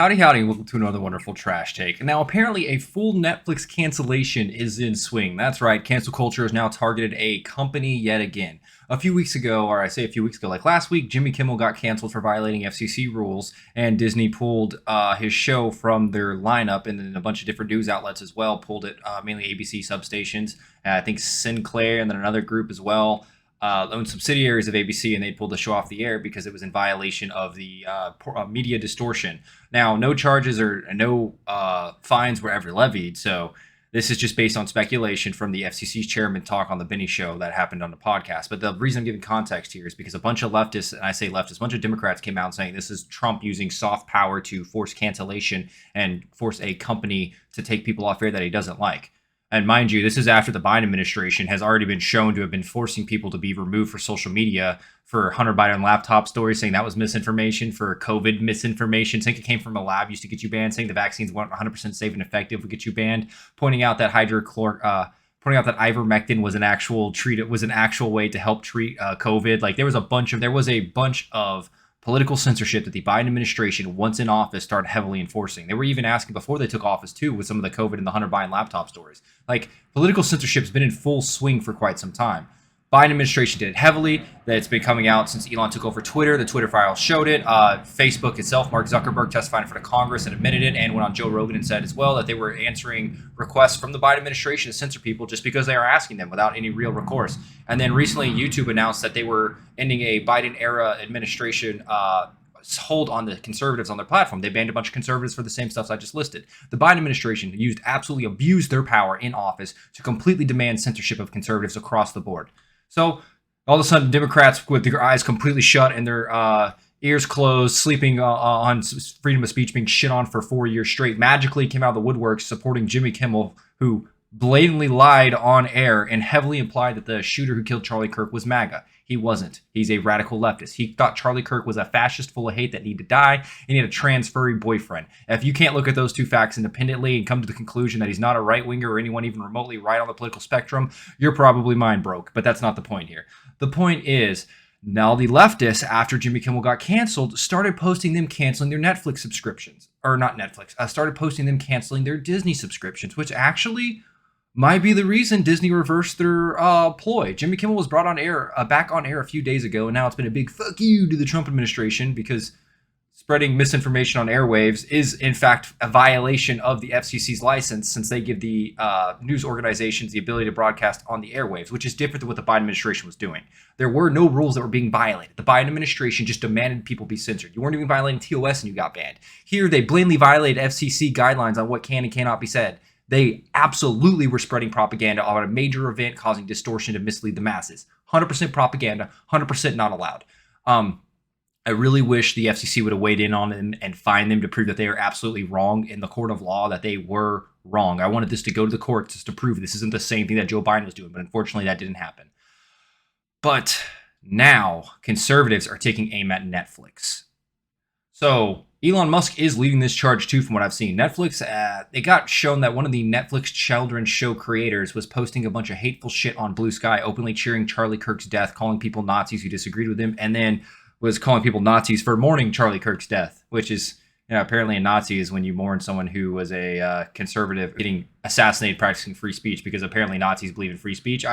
Howdy, howdy, welcome to another wonderful trash take. Now, apparently, a full Netflix cancellation is in swing. That's right, cancel culture has now targeted a company yet again. A few weeks ago, or I say a few weeks ago, like last week, Jimmy Kimmel got canceled for violating FCC rules, and Disney pulled his show from their lineup, and then a bunch of different news outlets as well pulled it, mainly ABC substations. I think Sinclair, and then another group as well. Owned subsidiaries of ABC, and they pulled the show off the air because it was in violation of the media distortion. Now, no charges or no fines were ever levied, so this is just based on speculation from the FCC's chairman talk on the Benny Show that happened on the podcast. But the reason I'm giving context here is because a bunch of leftists, and I say leftists, a bunch of Democrats came out saying this is Trump using soft power to force cancellation and force a company to take people off air that he doesn't like. And mind you, this is after the Biden administration has already been shown to have been forcing people to be removed for social media for Hunter Biden laptop stories, saying that was misinformation, for COVID misinformation, saying it came from a lab used to get you banned, saying the vaccines weren't 100% safe and effective would get you banned, pointing out that ivermectin was an actual way to help treat COVID. Like there was a bunch of political censorship that the Biden administration, once in office, started heavily enforcing. They were even asking before they took office, too, with some of the COVID and the Hunter Biden laptop stories. Like, political censorship has been in full swing for quite some time. Biden administration did it heavily. That it's been coming out since Elon took over Twitter. The Twitter files showed it. Facebook itself, Mark Zuckerberg testified in front of Congress and admitted it, and went on Joe Rogan and said as well that they were answering requests from the Biden administration to censor people just because they are asking them without any real recourse. And then recently, YouTube announced that they were ending a Biden-era administration hold on the conservatives on their platform. They banned a bunch of conservatives for the same stuff I just listed. The Biden administration absolutely abused their power in office to completely demand censorship of conservatives across the board. So all of a sudden, Democrats with their eyes completely shut and their ears closed, sleeping on freedom of speech being shit on for 4 years straight, magically came out of the woodwork supporting Jimmy Kimmel, who blatantly lied on air and heavily implied that the shooter who killed Charlie Kirk was MAGA. He wasn't. He's a radical leftist. He thought Charlie Kirk was a fascist full of hate that needed to die, and he had a trans furry boyfriend. If you can't look at those two facts independently and come to the conclusion that he's not a right-winger or anyone even remotely right on the political spectrum, you're probably mind broke. But that's not the point here. The point is, now the leftists, after Jimmy Kimmel got canceled, started posting them canceling their Netflix subscriptions. Or not Netflix. Started posting them canceling their Disney subscriptions, which actually might be the reason Disney reversed their ploy. Jimmy Kimmel was brought on air, back on air a few days ago, and now it's been a big fuck you to the Trump administration because spreading misinformation on airwaves is, in fact, a violation of the FCC's license, since they give the news organizations the ability to broadcast on the airwaves, which is different than what the Biden administration was doing. There were no rules that were being violated. The Biden administration just demanded people be censored. You weren't even violating TOS and you got banned. Here, they blatantly violated FCC guidelines on what can and cannot be said. They absolutely were spreading propaganda on a major event, causing distortion to mislead the masses. 100% propaganda, 100% not allowed. I really wish the FCC would have weighed in on them and fined them to prove that they are absolutely wrong in the court of law, that they were wrong. I wanted this to go to the courts just to prove this isn't the same thing that Joe Biden was doing, but unfortunately that didn't happen. But now conservatives are taking aim at Netflix. So Elon Musk is leading this charge too, from what I've seen. Netflix, it got shown that one of the Netflix children's show creators was posting a bunch of hateful shit on Blue Sky, openly cheering Charlie Kirk's death, calling people Nazis who disagreed with him, and then was calling people Nazis for mourning Charlie Kirk's death, which is, apparently a Nazi is when you mourn someone who was a conservative getting assassinated practicing free speech, because apparently Nazis believe in free speech.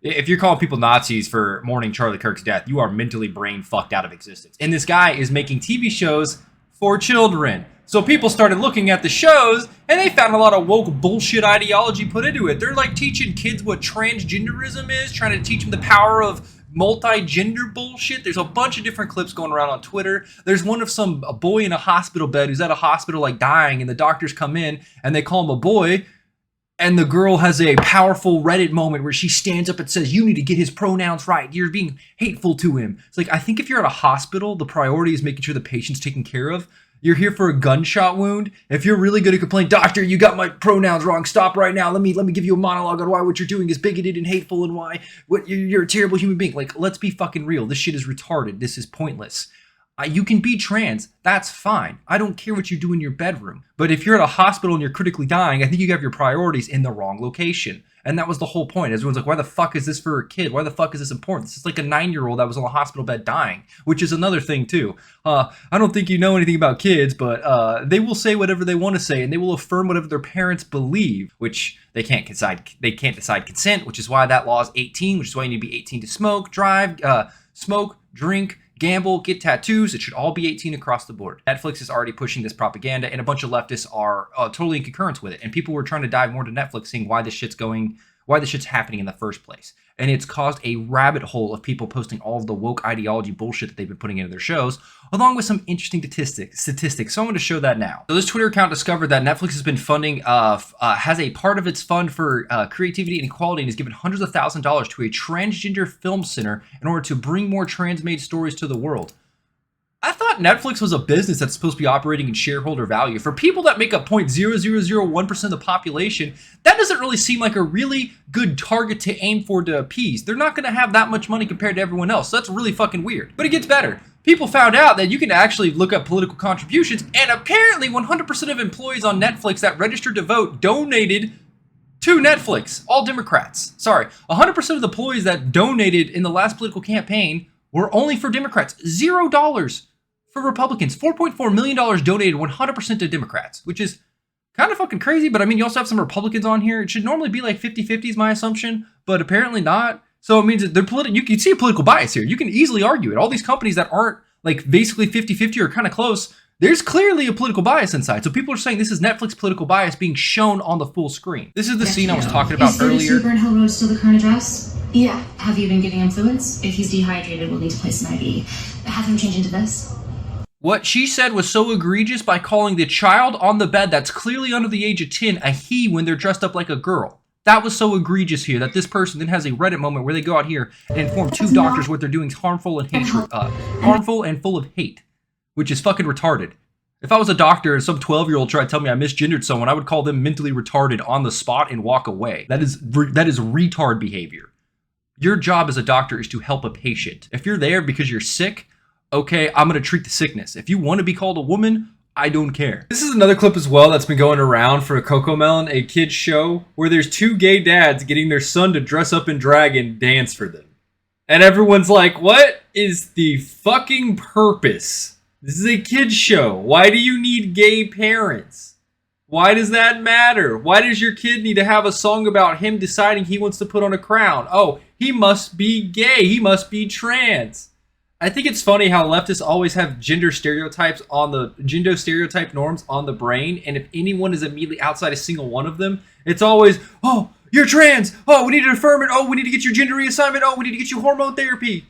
If you're calling people Nazis for mourning Charlie Kirk's death, you are mentally brain fucked out of existence. And this guy is making TV shows for children. So people started looking at the shows, and they found a lot of woke bullshit ideology put into it. They're like teaching kids what transgenderism is, trying to teach them the power of multi-gender bullshit. There's a bunch of different clips going around on Twitter. There's one of a boy in a hospital bed who's at a hospital like dying, and the doctors come in and they call him a boy. And the girl has a powerful Reddit moment where she stands up and says, you need to get his pronouns right. You're being hateful to him. It's like, I think if you're at a hospital, the priority is making sure the patient's taken care of. You're here for a gunshot wound. If you're really going to complain, doctor, you got my pronouns wrong. Stop right now. Let me give you a monologue on why what you're doing is bigoted and hateful and why you're a terrible human being. Like, let's be fucking real. This shit is retarded. This is pointless. You can be trans. That's fine. I don't care what you do in your bedroom. But if you're at a hospital and you're critically dying, I think you have your priorities in the wrong location. And that was the whole point. Everyone's like, why the fuck is this for a kid? Why the fuck is this important? This is like a 9-year-old that was on a hospital bed dying, which is another thing too. I don't think you know anything about kids, but they will say whatever they want to say, and they will affirm whatever their parents believe, which they can't decide. They can't decide consent, which is why that law is 18, which is why you need to be 18 to smoke, drive, smoke, drink, gamble, get tattoos. It should all be 18 across the board. Netflix is already pushing this propaganda, and a bunch of leftists are totally in concurrence with it. And people were trying to dive more to Netflix, seeing why this shit's happening in the first place. And it's caused a rabbit hole of people posting all of the woke ideology bullshit that they've been putting into their shows, along with some interesting statistics. So I'm going to show that now. So this Twitter account discovered that Netflix has been funding, has a part of its fund for creativity and equality, and has given hundreds of thousands of dollars to a transgender film center in order to bring more trans-made stories to the world. I thought Netflix was a business that's supposed to be operating in shareholder value. For people that make up 0.0001% of the population, that doesn't really seem like a really good target to aim for to appease. They're not going to have that much money compared to everyone else, so that's really fucking weird. But it gets better. People found out that you can actually look up political contributions, and apparently 100% of employees on Netflix that registered to vote donated to Netflix. All Democrats. Sorry, 100% of the employees that donated in the last political campaign were only for Democrats. $0 for Republicans. $4.4 million donated 100% to Democrats, which is kind of fucking crazy. But I mean, you also have some Republicans on here. It should normally be like 50-50 is my assumption, but apparently not. So it means that they're you can see a political bias here. You can easily argue it. All these companies that aren't like basically 50-50 or kind of close, there's clearly a political bias inside. So people are saying this is Netflix political bias being shown on the full screen. This is the scene I was talking about earlier. Is 32 Burnhill Road still the current address? Yeah. Have you been giving him fluids? If he's dehydrated, we'll need to place an IV. Have him change into this. What she said was so egregious by calling the child on the bed that's clearly under the age of 10 a he when they're dressed up like a girl. That was so egregious here that this person then has a Reddit moment where they go out here and inform two doctors what they're doing is harmful and harmful and full of hate, which is fucking retarded. If I was a doctor and some 12-year-old tried to tell me I misgendered someone, I would call them mentally retarded on the spot and walk away. That is retard behavior. Your job as a doctor is to help a patient. If you're there because you're sick, okay, I'm going to treat the sickness. If you want to be called a woman, I don't care. This is another clip as well that's been going around for Cocomelon, a kid's show, where there's two gay dads getting their son to dress up in drag and dance for them. And everyone's like, what is the fucking purpose? This is a kid's show. Why do you need gay parents? Why does that matter? Why does your kid need to have a song about him deciding he wants to put on a crown? Oh, he must be gay. He must be trans. I think it's funny how leftists always have gender stereotype norms on the brain, and if anyone is immediately outside a single one of them, it's always, oh, you're trans, oh, we need to affirm it, oh, we need to get your gender reassignment, oh, we need to get you hormone therapy.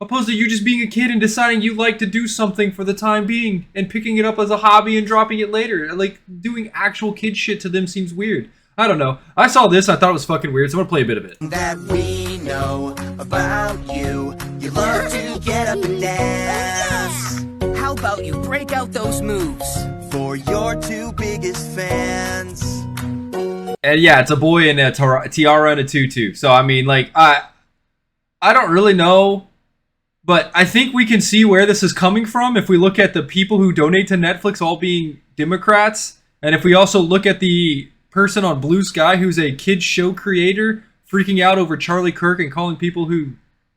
Opposed to you just being a kid and deciding you like to do something for the time being and picking it up as a hobby and dropping it later. Like, doing actual kid shit to them seems weird. I don't know. I saw this, I thought it was fucking weird, so I'm gonna play a bit of it. That we know about you. You love to get up and dance. How about you break out those moves for your two biggest fans? And yeah, it's a boy in a tiara and a tutu. So I mean, like, I don't really know, but I think we can see where this is coming from if we look at the people who donate to Netflix all being Democrats, and if we also look at the person on Blue Sky who's a kids show creator freaking out over Charlie Kirk and calling people who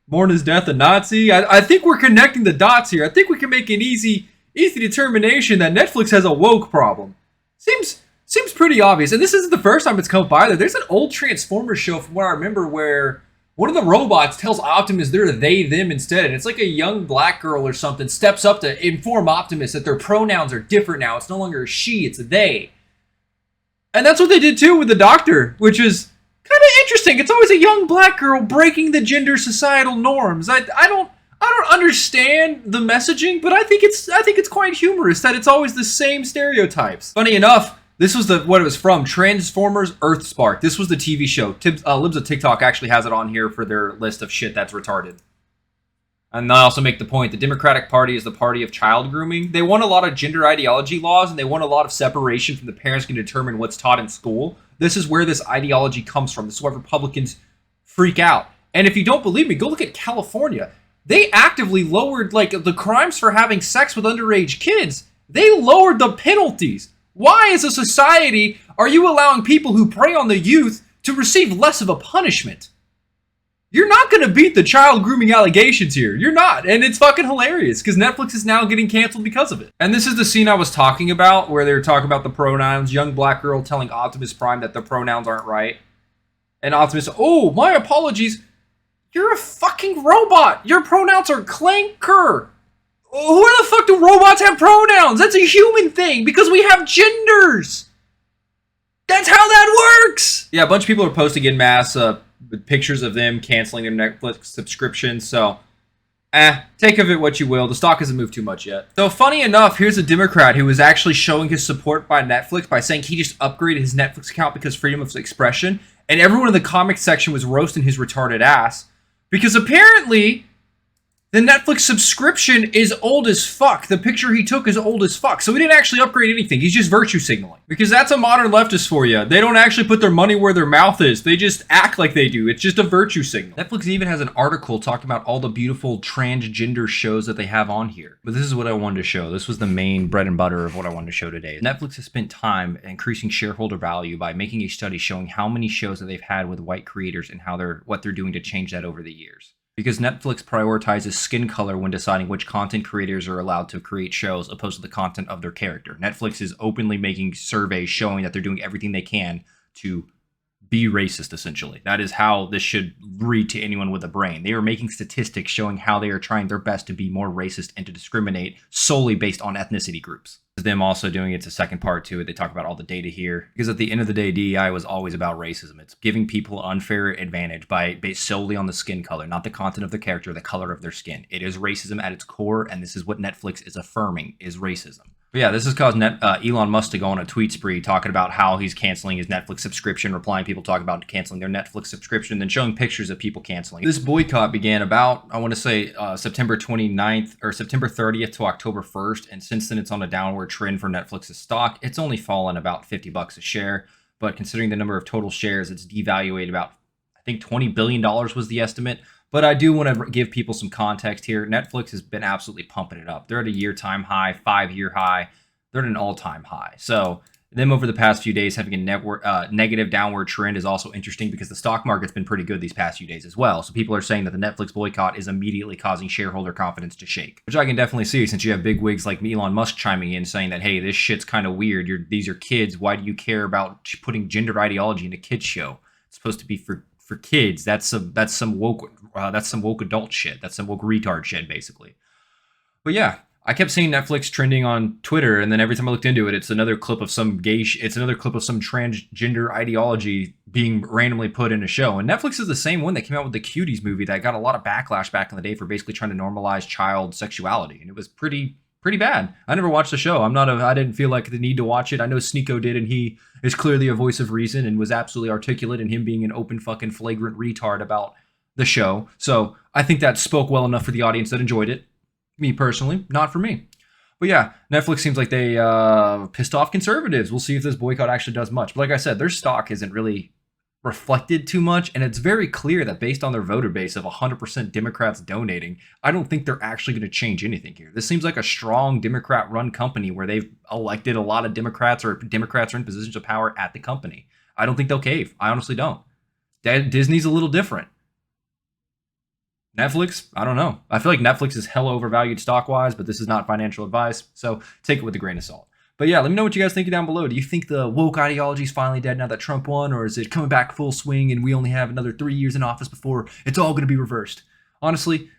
mourn his death a Nazi. I think we're connecting the dots here. I think we can make an easy determination that Netflix has a woke problem. Seems pretty obvious. And this isn't the first time it's come up either. There's an old Transformers show from what I remember where one of the robots tells Optimus they're they, them instead. And it's like a young black girl or something steps up to inform Optimus that their pronouns are different now. It's no longer a she, it's a they. And that's what they did too with the Doctor, which is kind of interesting. It's always a young black girl breaking the gender societal norms. I don't understand the messaging, but I think it's quite humorous that it's always the same stereotypes. Funny enough, this was what it was from, Transformers Earthspark. This was the TV show. Libs of TikTok actually has it on here for their list of shit that's retarded. And I also make the point, the Democratic Party is the party of child grooming. They want a lot of gender ideology laws, and they want a lot of separation from the parents can determine what's taught in school. This is where this ideology comes from. This is why Republicans freak out. And if you don't believe me, go look at California. they actively lowered, like, the crimes for having sex with underage kids. They lowered the penalties. Why, as a society, are you allowing people who prey on the youth to receive less of a punishment? You're not going to beat the child grooming allegations here. You're not. And it's fucking hilarious because Netflix is now getting canceled because of it. And this is the scene I was talking about where they were talking about the pronouns. Young black girl telling Optimus Prime that the pronouns aren't right. And Optimus, oh, my apologies. You're a fucking robot. Your pronouns are clanker. Where the fuck do robots have pronouns? That's a human thing because we have genders. That's how that works. Yeah, a bunch of people are posting en masse with pictures of them canceling their Netflix subscriptions. So, take of it what you will. The stock hasn't moved too much yet. So, funny enough, here's a Democrat who was actually showing his support by Netflix by saying he just upgraded his Netflix account because freedom of expression. And everyone in the comic section was roasting his retarded ass. Because apparently, the Netflix subscription is old as fuck. The picture he took is old as fuck. So he didn't actually upgrade anything. He's just virtue signaling. Because that's a modern leftist for you. They don't actually put their money where their mouth is. They just act like they do. It's just a virtue signal. Netflix even has an article talking about all the beautiful transgender shows that they have on here. But this is what I wanted to show. This was the main bread and butter of what I wanted to show today. Netflix has spent time increasing shareholder value by making a study showing how many shows that they've had with white creators and what they're doing to change that over the years. Because Netflix prioritizes skin color when deciding which content creators are allowed to create shows opposed to the content of their character. Netflix is openly making surveys showing that they're doing everything they can to be racist, essentially. That is how this should read to anyone with a brain. They are making statistics showing how they are trying their best to be more racist and to discriminate solely based on ethnicity groups. Them also doing it's a second part to it. They talk about all the data here because at the end of the day, DEI was always about racism. It's giving people unfair advantage based solely on the skin color, not the content of the character, the color of their skin. It is racism at its core, and this is what Netflix is affirming is racism. But yeah, this has caused Elon Musk to go on a tweet spree talking about how he's canceling his Netflix subscription, replying people talking about canceling their Netflix subscription, then showing pictures of people canceling. This boycott began about, I want to say, September 29th or September 30th to October 1st, and since then it's on a downward trend for Netflix's stock. It's only fallen about $50 a share, but considering the number of total shares, it's devaluated about, I think $20 billion was the estimate. But I do want to give people some context here. Netflix has been absolutely pumping it up. They're at a year-time high, 5-year high. They're at an all-time high. So them over the past few days having a negative downward trend is also interesting because the stock market's been pretty good these past few days as well. So people are saying that the Netflix boycott is immediately causing shareholder confidence to shake, which I can definitely see since you have big wigs like Elon Musk chiming in saying that, hey, this shit's kind of weird. These are kids. Why do you care about putting gender ideology in a kids show? It's supposed to be for kids. That's some woke adult shit. That's some woke retard shit, basically. But yeah, I kept seeing Netflix trending on Twitter, and then every time I looked into it, it's another clip of some it's another clip of some transgender ideology being randomly put in a show. And Netflix is the same one that came out with the Cuties movie that got a lot of backlash back in the day for basically trying to normalize child sexuality, and it was pretty bad. I never watched the show. I didn't feel like the need to watch it. I know Sneeko did, and he is clearly a voice of reason and was absolutely articulate in him being an open fucking flagrant retard about the show. So I think that spoke well enough for the audience that enjoyed it. Me personally, not for me. But yeah, Netflix seems like they pissed off conservatives. We'll see if this boycott actually does much. But like I said, their stock isn't really reflected too much, and it's very clear that based on their voter base of 100% Democrats donating, I don't think they're actually going to change anything here. This seems like a strong Democrat-run company where they've elected a lot of Democrats or Democrats are in positions of power at the company. I don't think they'll cave. I honestly don't. Disney's a little different. Netflix, I don't know. I feel like Netflix is hella overvalued stock-wise, but this is not financial advice, so take it with a grain of salt. But yeah, let me know what you guys think down below. Do you think the woke ideology is finally dead now that Trump won, or is it coming back full swing and we only have another 3 years in office before it's all going to be reversed? Honestly,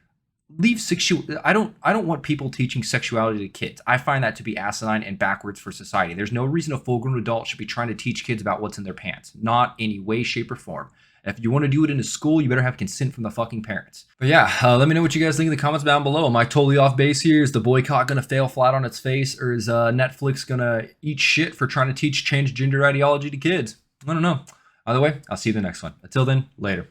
I don't want people teaching sexuality to kids. I find that to be asinine and backwards for society. There's no reason a full-grown adult should be trying to teach kids about what's in their pants. Not any way, shape, or form. If you want to do it in a school, you better have consent from the fucking parents. But yeah, let me know what you guys think in the comments down below. Am I totally off base here? Is the boycott going to fail flat on its face? Or is Netflix going to eat shit for trying to teach transgender ideology to kids? I don't know. Either way, I'll see you in the next one. Until then, later.